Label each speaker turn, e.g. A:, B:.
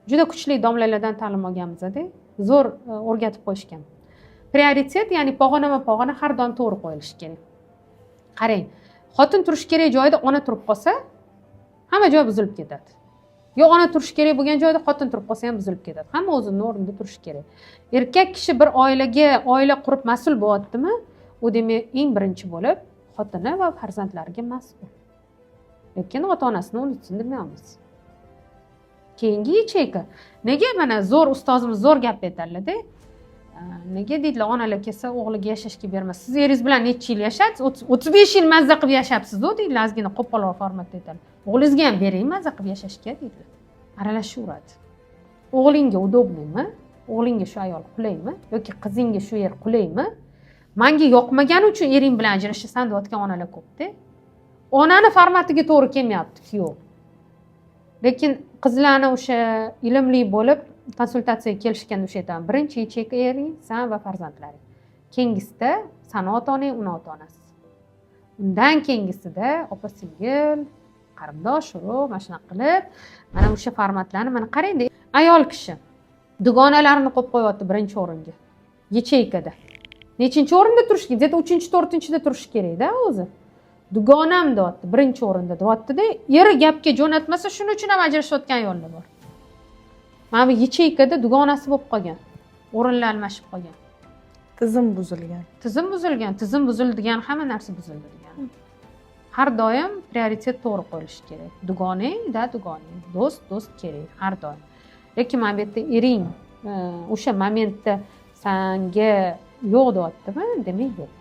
A: juda kuchli domlalardan ta'lim olganmiz-da, zo'r o'rgatib qo'yishgan. Prioritet, ya'ni pog'onama pog'ona har doim to'g'ri qo'yilishi kerak. Qarang, xotin turish kerak joyda ona turib qolsa, hamma joy buzilib ketadi. Yo ona turish kerak bo'lgan joyda xotin turib qolsa ham buzilib ketadi. Hamma o'zining o'rnida turishi kerak. Erkak kishi bir oila qurib mas'ul bo'lyaptimi, u demak eng birinchi bo'lib xotini va farzandlariga mas'ul. Lekin ota-onasini unutsin demaymiz. Keyingi yechayka. Nega mana zo'r ustozimiz zo'r gap aytadilar-da. Nega deydilar, onalar kelsa o'g'liga yashashga bermas. Siz eringiz bilan necha yil yashadingiz? 35 yil mazza qilib yashapsiz-ku deydilar, ozgina qo'polroq formatda aytadi. O'g'lingizga ham bering mazza qilib yashashga deydilar. Aralashaveradi. O'g'lingga udobnimi? O'g'lingga shu ayol qulaymi yoki qizingga shu yer qulaymi? Menga yoqmagani uchun ering bilan ajrashasan deyotgan onalar ko'p-da. Onani formatiga to'g'ri kelmayapti kuyov. Lekin qizlarni o'sha ilmli bo'lib konsultatsiyaga kelishganda o'sha aytaman, birinchi yechayka ering, san va farzandlaring. Keyingisida san ota-onang, uni ota-onasi. Undan keyingisida opa-singil, qarindosh, urug', mana shunaqa qilib, mana o'sha formatlarni mana qarang, ayol kishi dugonalarini qo'yib qo'yapti birinchi o'ringa. Yechaykada. Nechinchi o'rinda turish kerak? Zeta 3-chi, 4-chida turish kerak-da o'zi. Dugonam deyapti, birinchi o'rinda deyapti-da, eri gapga jo'natmasa shuning uchun ham ajrashayotgan ayollar bor. Mana bu yechaykada dugonasi bo'lib qolgan. O'rinlar almashib qolgan.
B: Tizim buzilgan.
A: Tizim buzildigan hamma narsa buzildi degan. Har doim prioritet to'g'ri qo'yilishi kerak. Dugonang, do'st kerak har doim. Lekin mana bu yerda ering o'sha momentda sanga yo'q deyaptimi? Demak yo'q.